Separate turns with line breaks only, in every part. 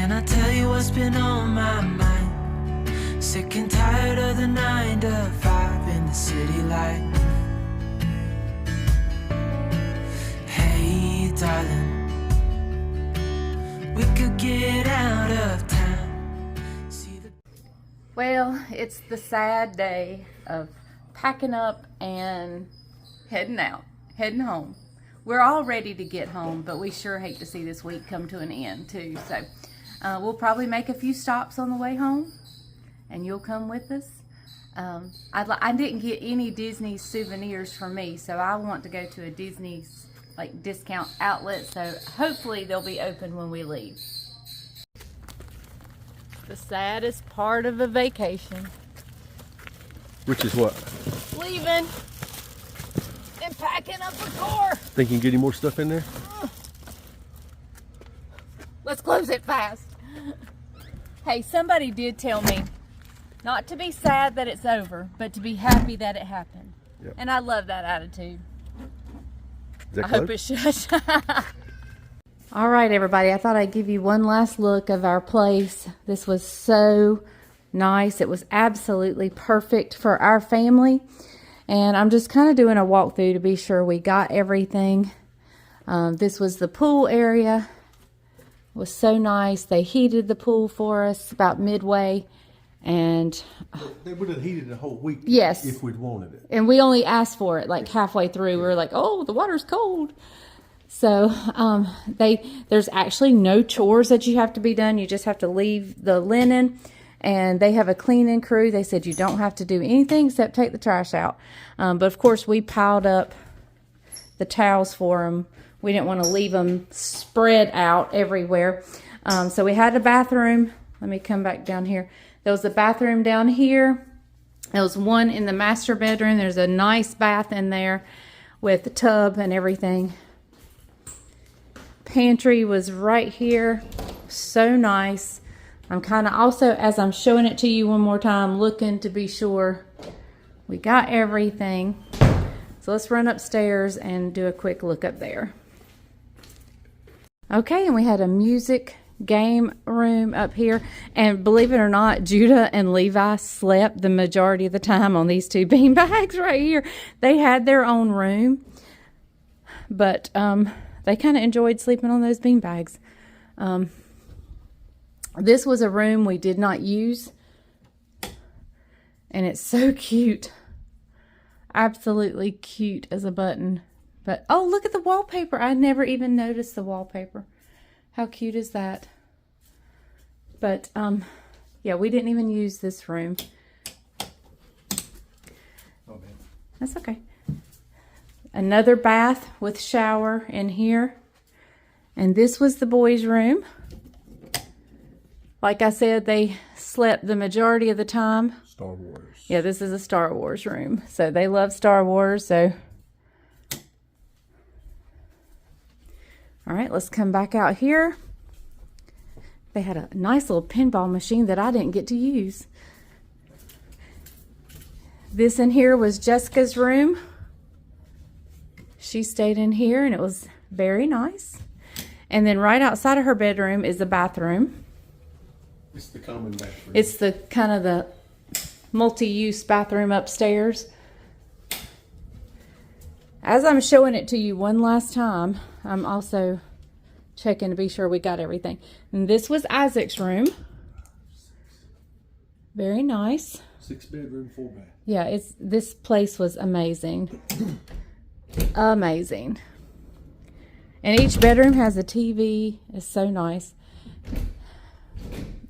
Can I tell you what's been on my mind? Sick and tired of the 9 to 5 in the city life. Hey, darling, we could get out of town.
Well, it's the sad day of packing up and heading home. We're all ready to get home, but we sure hate to see this week come to an end too. So we'll probably make a few stops on the way home, and you'll come with us. I didn't get any Disney souvenirs for me, so I want to go to a Disney like discount outlet, so hopefully they'll be open when we leave. The saddest part of a vacation.
Which is what?
Leaving and packing up a car.
Think you can get any more stuff in there?
Let's close it fast. Hey, somebody did tell me not to be sad that it's over, but to be happy that it happened. Yep. And I love that attitude. I hope it should. All right, everybody. I thought I'd give you one last look of our place. This was so nice. It was absolutely perfect for our family. And I'm just kind of doing a walkthrough to be sure we got everything. This was the pool area. It was so nice. They heated the pool for us about midway. And
they would have heated the whole week.
Yes.
If we'd wanted it. And
we only asked for it like halfway through. We were like, oh, the water's cold. So there's actually no chores that you have to be done. You just have to leave the linen. And they have a cleaning crew. They said you don't have to do anything except take the trash out. But of course, we piled up the towels for them. We didn't want to leave them spread out everywhere. So we had a bathroom. Let me come back down here. There was a bathroom down here. There was one in the master bedroom. There's a nice bath in there with a tub and everything. Pantry was right here. So nice. I'm kind of also, as I'm showing it to you one more time, looking to be sure we got everything. So let's run upstairs and do a quick look up there. Okay, and we had a music game room up here. And believe it or not, Judah and Levi slept the majority of the time on these two bean bags right here. They had their own room, but they kind of enjoyed sleeping on those bean bags. This was a room we did not use, and it's so cute. Absolutely cute as a button. But, oh, look at the wallpaper. I never even noticed the wallpaper. How cute is that? But, yeah, we didn't even use this room.
Oh, man.
That's okay. Another bath with shower in here. And this was the boys' room. Like I said, they slept the majority of the time.
Star Wars.
Yeah, this is a Star Wars room. So they love Star Wars. So, all right, let's come back out here. They had a nice little pinball machine that I didn't get to use. This in here was Jessica's room. She stayed in here, and it was very nice. And then right outside of her bedroom is the bathroom.
It's the common bathroom.
It's the kind of the multi-use bathroom upstairs. As I'm showing it to you one last time, I'm also checking to be sure we got everything. And this was Isaac's room. Very nice.
6-bedroom, 4-bath.
Yeah, this place was amazing. Amazing. And each bedroom has a TV. It's so nice.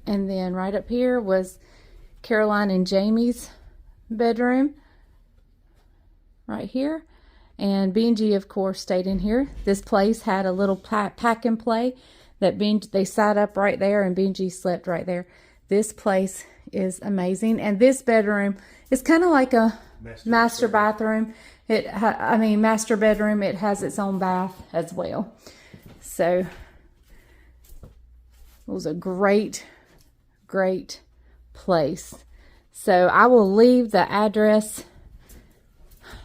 And then right up here was Caroline and Jamie's bedroom. Right here. And Benji, of course, stayed in here. This place had a little pack and play that they sat up right there, and Benji slept right there. This place is amazing. And this bedroom is kind of like a master bathroom. Master bedroom. It has its own bath as well. So it was a great place. So I will leave the address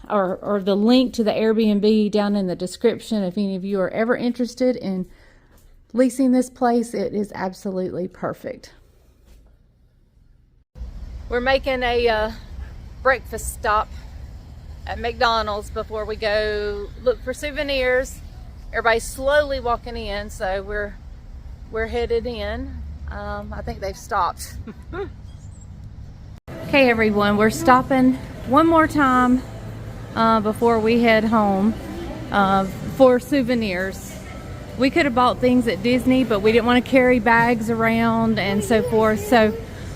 or the link to the Airbnb down in the description if any of you are ever interested in leasing this place, it is absolutely perfect. We're making a breakfast stop at McDonald's before we go look for souvenirs. Everybody's slowly walking in, so we're headed in. I think they've stopped. Okay, everyone, we're stopping one more time before we head home for souvenirs. We could have bought things at Disney, but we didn't want to carry bags around and so forth. So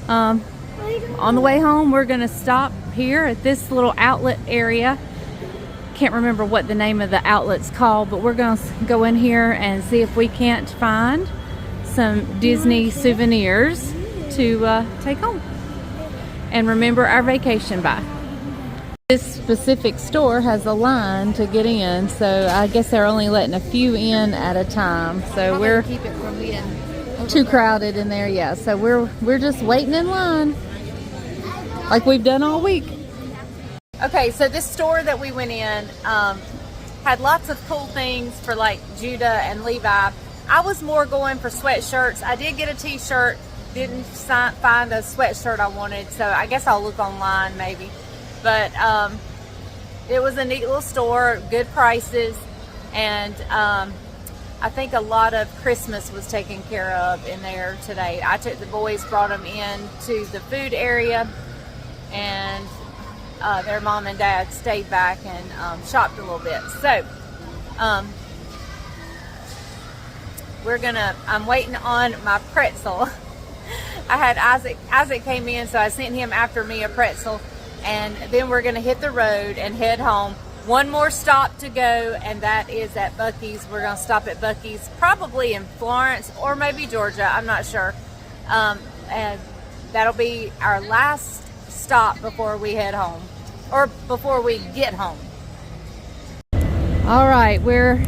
on the way home, we're going to stop here at this little outlet area. Can't remember what the name of the outlet's called, but we're going to go in here and see if we can't find some Disney souvenirs to take home and remember our vacation by. This specific store has a line to get in, so I guess they're only letting a few in at a time. So we're
keep it from being
too crowded in there. Yeah, so we're just waiting in line like we've done all week. Okay, so this store that we went in had lots of cool things for like Judah and Levi. I was more going for sweatshirts. I did get a t-shirt, didn't find a sweatshirt I wanted, so I guess I'll look online maybe. But it was a neat little store, good prices, and I think a lot of Christmas was taken care of in there today. I took the boys, brought them in to the food area, and their mom and dad stayed back and shopped a little bit. So I'm waiting on my pretzel. I had Isaac came in, so I sent him after me a pretzel, and then we're gonna hit the road and head home. One more stop to go, and that is at Buc-ee's. We're gonna stop at Buc-ee's, probably in Florence or maybe Georgia, I'm not sure. And that'll be our last stop before we head home, or before we get home. All right, we're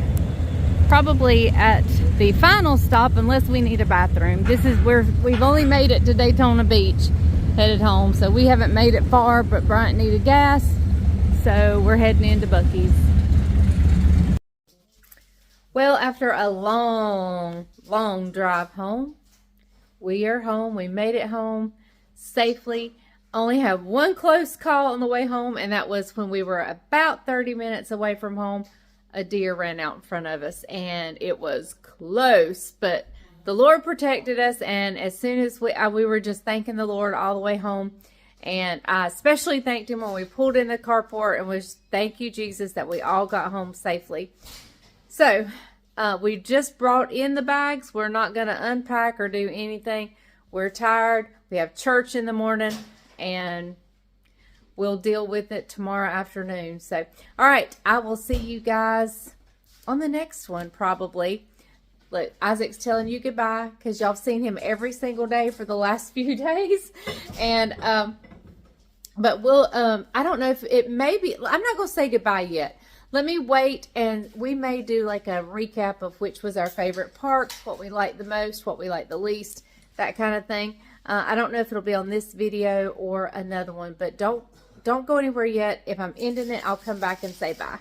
probably at the final stop unless we need a bathroom. This is where we've only made it to Daytona Beach, headed home, so we haven't made it far, but Bryant needed gas, so we're heading into Buc-ee's. Well, after a long drive home, we are home. We made it home safely. Only have one close call on the way home, and that was when we were about 30 minutes away from home. A deer ran out in front of us, and it was close, but the Lord protected us. And as soon as we were just thanking the Lord all the way home, and I especially thanked him when we pulled in the carport, and was thank you, Jesus, that we all got home safely. So we just brought in the bags. We're not going to unpack or do anything. We're tired. We have church in the morning, and we'll deal with it tomorrow afternoon. So, all right, I will see you guys on the next one, probably. Look, Isaac's telling you goodbye because y'all have seen him every single day for the last few days. And, but we'll, I don't know if it may be, I'm not going to say goodbye yet. Let me wait, and we may do like a recap of which was our favorite park, what we liked the most, what we liked the least, that kind of thing. I don't know if it'll be on this video or another one, but don't go anywhere yet. If I'm ending it, I'll come back and say bye.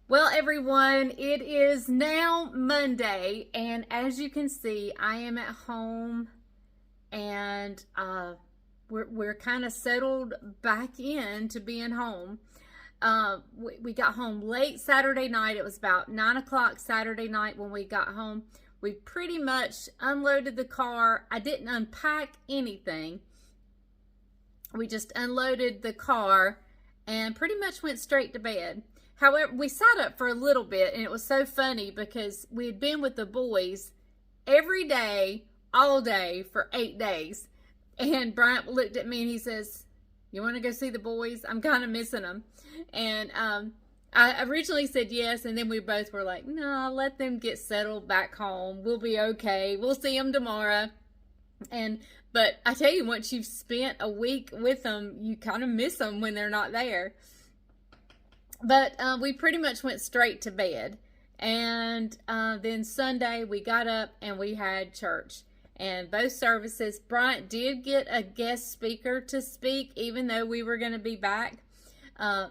Well, everyone, it is now Monday, and as you can see, I am at home, and we're kind of settled back in to being home. We got home late Saturday night. It was about 9 o'clock Saturday night when we got home. We pretty much unloaded the car. I didn't unpack anything. We just unloaded the car and pretty much went straight to bed. However, we sat up for a little bit, and it was so funny because we had been with the boys every day, all day for 8 days. And Bryant looked at me and he says, "You want to go see the boys? I'm kind of missing them." And I originally said yes, and then we both were like, "No, let them get settled back home. We'll be okay. We'll see them tomorrow." But I tell you, once you've spent a week with them, you kind of miss them when they're not there. But we pretty much went straight to bed. And then Sunday, we got up and we had church. And both services, Bryant did get a guest speaker to speak, even though we were going to be back.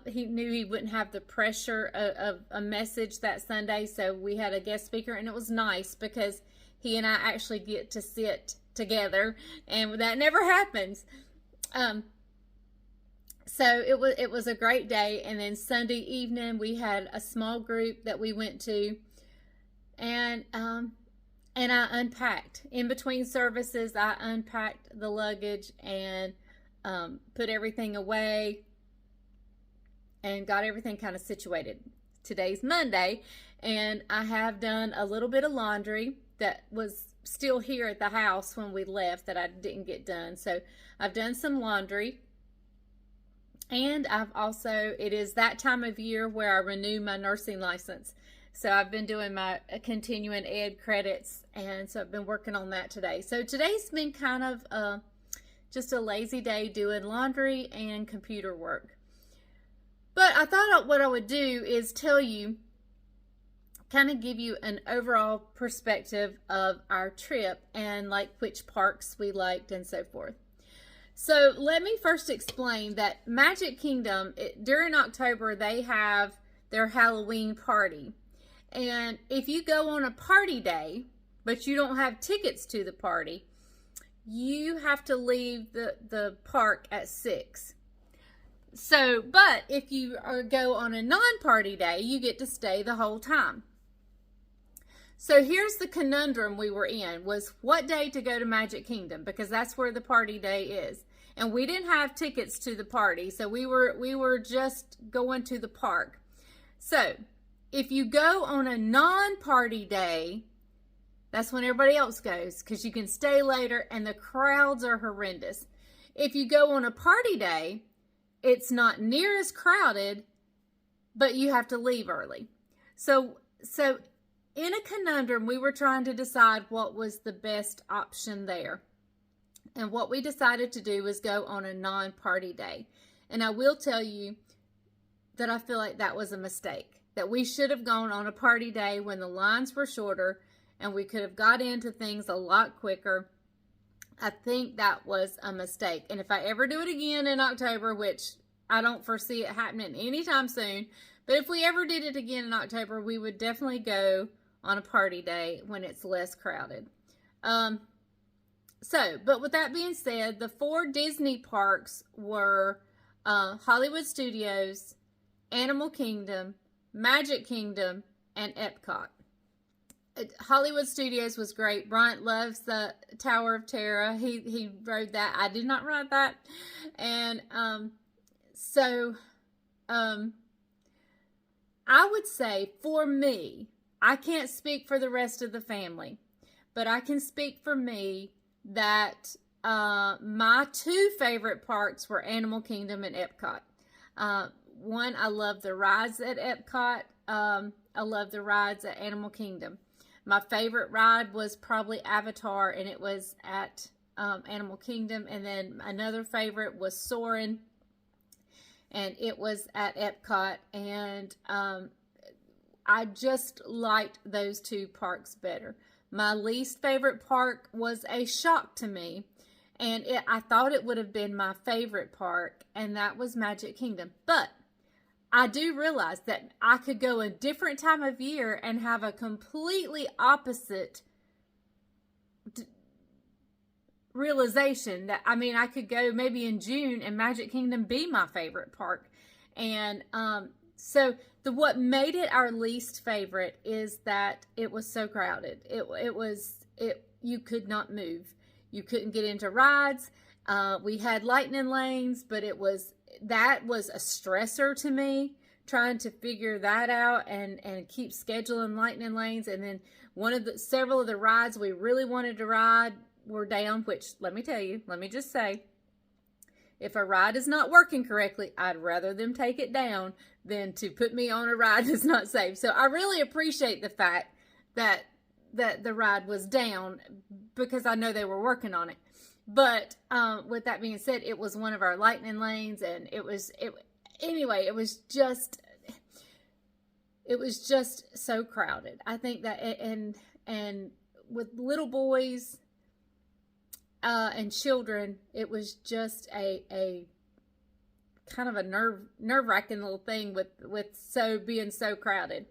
He knew he wouldn't have the pressure of a message that Sunday, so we had a guest speaker, and it was nice because he and I actually get to sit together, and that never happens. So it was a great day. And then Sunday evening we had a small group that we went to, and I unpacked in between services. I unpacked the luggage and put everything away and got everything kind of situated. Today's Monday, and I have done a little bit of laundry that was still here at the house when we left that I didn't get done. So I've done some laundry. And I've also, it is that time of year where I renew my nursing license. So I've been doing my continuing ed credits, and so I've been working on that today. So today's been kind of just a lazy day doing laundry and computer work. But I thought what I would do is tell you, kind of give you an overall perspective of our trip and like which parks we liked and so forth. So let me first explain that Magic Kingdom, during October, they have their Halloween party. And if you go on a party day, but you don't have tickets to the party, you have to leave the park at 6. So, but if you go on a non-party day, you get to stay the whole time. So here's the conundrum we were in, was what day to go to Magic Kingdom, because that's where the party day is. And we didn't have tickets to the party, so we were just going to the park. So if you go on a non-party day, that's when everybody else goes, because you can stay later and the crowds are horrendous. If you go on a party day, it's not near as crowded, but you have to leave early. So in a conundrum, we were trying to decide what was the best option there. And what we decided to do was go on a non-party day. And I will tell you that I feel like that was a mistake. That we should have gone on a party day when the lines were shorter and we could have got into things a lot quicker. I think that was a mistake. And if I ever do it again in October, which I don't foresee it happening anytime soon, but if we ever did it again in October, we would definitely go on a party day when it's less crowded. But with that being said, the 4 Disney parks were Hollywood Studios, Animal Kingdom, Magic Kingdom, and Epcot. Hollywood Studios was great. Bryant loves the Tower of Terror. He rode that. I did not ride that. And I would say for me, I can't speak for the rest of the family, but I can speak for me that my 2 favorite parks were Animal Kingdom and Epcot. One, I love the rides at Epcot. I love the rides at Animal Kingdom. My favorite ride was probably Avatar, and it was at Animal Kingdom. And then another favorite was Soarin', and it was at Epcot. And I just liked those 2 parks better. My least favorite park was a shock to me, and I thought it would have been my favorite park, and that was Magic Kingdom. But I do realize that I could go a different time of year and have a completely opposite realization. That, I mean, I could go maybe in June and Magic Kingdom be my favorite park. And what made it our least favorite is that it was so crowded. You could not move. You couldn't get into rides. We had lightning lanes, but that was a stressor to me, trying to figure that out and keep scheduling lightning lanes. And then several of the rides we really wanted to ride were down, which let me just say, if a ride is not working correctly, I'd rather them take it down than to put me on a ride that's not safe. So I really appreciate the fact that the ride was down, because I know they were working on it. But with that being said, it was one of our lightning lanes, and it was just so crowded. I think that, and with little boys and children, it was just a kind of a nerve-wracking little thing with being so crowded.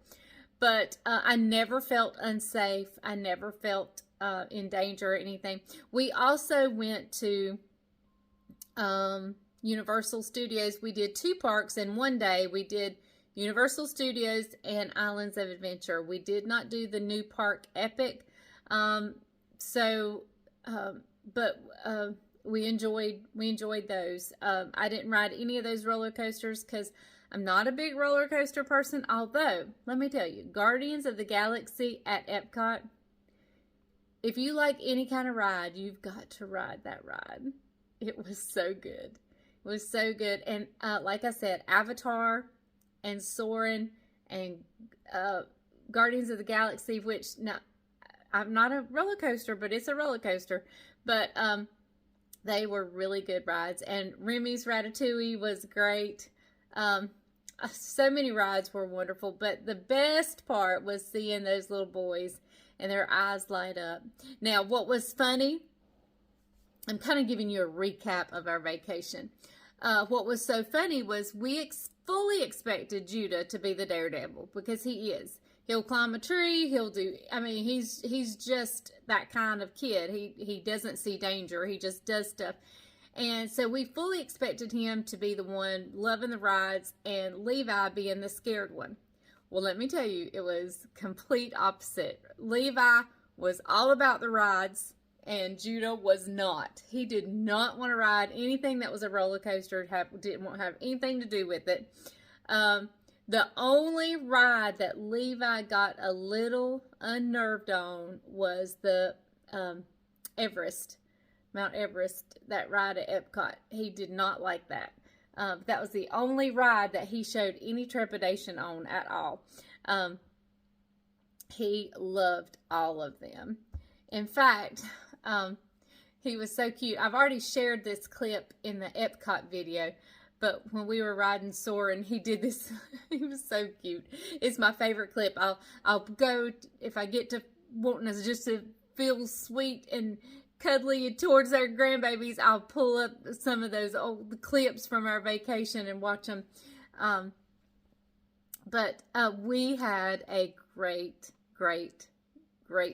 But I never felt unsafe. I never felt in danger or anything. We also went to Universal Studios. We did 2 parks in one day. We did Universal Studios and Islands of Adventure. We did not do the new park Epic. But we enjoyed those. I didn't ride any of those roller coasters because I'm not a big roller coaster person. Although, let me tell you, Guardians of the Galaxy at Epcot, if you like any kind of ride, you've got to ride that ride. It was so good. It was so good. And like I said, Avatar and Soarin' and Guardians of the Galaxy, which now I'm not a roller coaster, but it's a roller coaster. But they were really good rides. And Remy's Ratatouille was great. So many rides were wonderful. But the best part was seeing those little boys and their eyes light up. Now, what was funny, I'm kind of giving you a recap of our vacation. What was so funny was we fully expected Judah to be the daredevil, because he is. He'll climb a tree. He'll do, I mean, he's just that kind of kid. He doesn't see danger. He just does stuff. And so we fully expected him to be the one loving the rides and Levi being the scared one. Well, let me tell you, it was complete opposite. Levi was all about the rides and Judah was not. He did not want to ride anything that was a roller coaster. Didn't want to have anything to do with it. The only ride that Levi got a little unnerved on was the Mount Everest, that ride at Epcot. He did not like that. That was the only ride that he showed any trepidation on at all. He loved all of them. In fact, he was so cute. I've already shared this clip in the Epcot video, but when we were riding Soarin', he did this. He was so cute. It's my favorite clip. I'll go, if I get to wanting us just to feel sweet and cuddly towards our grandbabies, I'll pull up some of those old clips from our vacation and watch them. But we had a great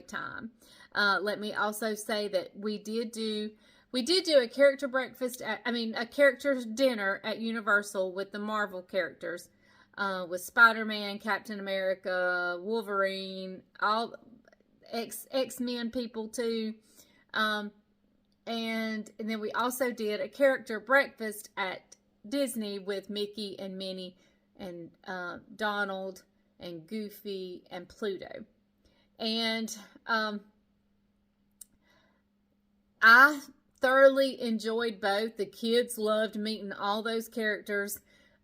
time. Let me also say that we did do a character breakfast, a character dinner at Universal with the Marvel characters, with Spider-Man, Captain America, Wolverine, all X-Men people too. And then we also did a character breakfast at Disney with Mickey and Minnie and Donald and Goofy and Pluto. And I thoroughly enjoyed both. The kids loved meeting all those characters.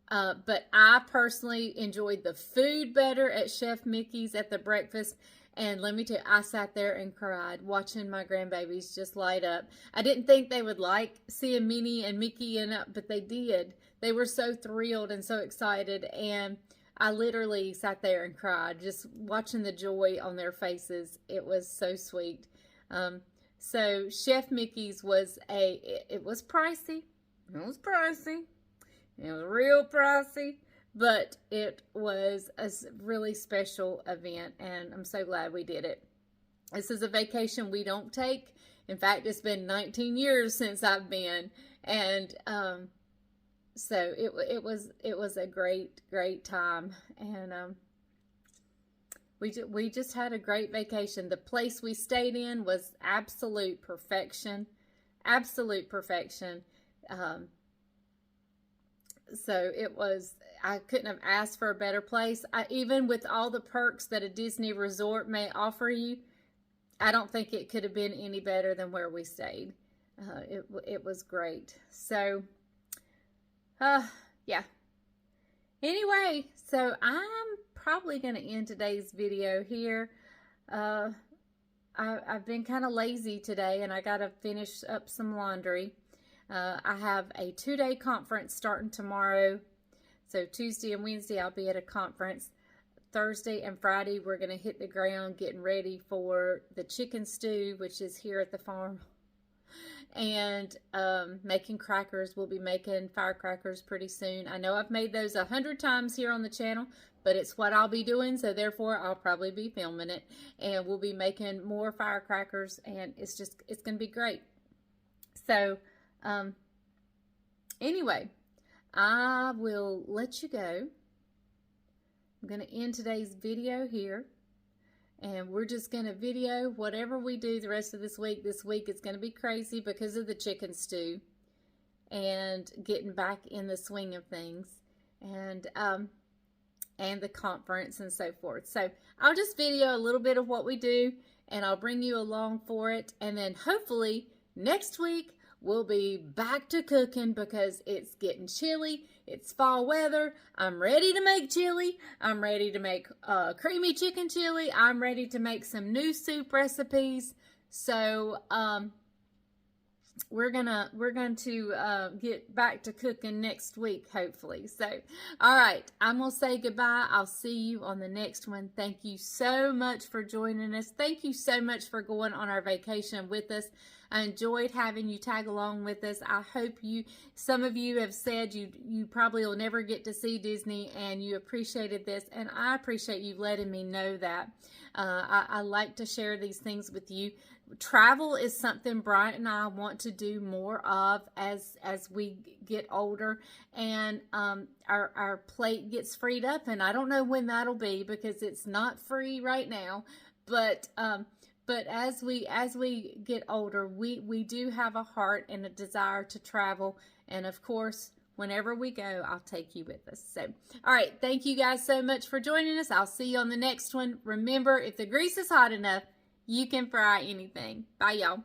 But I personally enjoyed the food better at Chef Mickey's at the breakfast. And let me tell you, I sat there and cried watching my grandbabies just light up. I didn't think they would like seeing Minnie and Mickey in it, but they did. They were so thrilled and so excited. And I literally sat there and cried, just watching the joy on their faces. It was so sweet. So Chef Mickey's was it was pricey. It was pricey. It was real pricey. But it was a really special event, and I'm so glad we did it. This is a vacation we don't take. In fact, it's been 19 years since I've been, and so it was a great time, and we just had a great vacation. The place we stayed in was absolute perfection, absolute perfection. So it was, I couldn't have asked for a better place. Even with all the perks that a Disney resort may offer you, I don't think it could have been any better than where we stayed. It was great. So, yeah. Anyway, so I'm probably going to end today's video here. I've been kind of lazy today, and I got to finish up some laundry. I have a 2-day conference starting tomorrow. So Tuesday and Wednesday I'll be at a conference. Thursday and Friday we're going to hit the ground getting ready for the chicken stew, which is here at the farm. and making crackers. We'll be making firecrackers pretty soon. I know I've made those 100 times here on the channel, but it's what I'll be doing, so therefore I'll probably be filming it, and we'll be making more firecrackers, and it's gonna be great. So anyway, I will let you go. I'm gonna end today's video here, and we're just gonna video whatever we do the rest of this week. This week is gonna be crazy because of the chicken stew and getting back in the swing of things, and the conference and so forth. So I'll just video a little bit of what we do, and I'll bring you along for it. And then hopefully next week we'll be back to cooking because it's getting chilly. It's fall weather. I'm ready to make chili. I'm ready to make creamy chicken chili. I'm ready to make some new soup recipes. So we're going to get back to cooking next week, hopefully. So, all right, I'm going to say goodbye. I'll see you on the next one. Thank you so much for joining us. Thank you so much for going on our vacation with us. I enjoyed having you tag along with us. I hope some of you have said you probably will never get to see Disney, and you appreciated this, and I appreciate you letting me know that. I like to share these things with you. Travel is something Bryant and I want to do more of as we get older, and our plate gets freed up, and I don't know when that'll be because it's not free right now, but as we get older, we do have a heart and a desire to travel, and of course, whenever we go, I'll take you with us. So, all right, thank you guys so much for joining us. I'll see you on the next one. Remember, if the grease is hot enough, you can fry anything. Bye, y'all.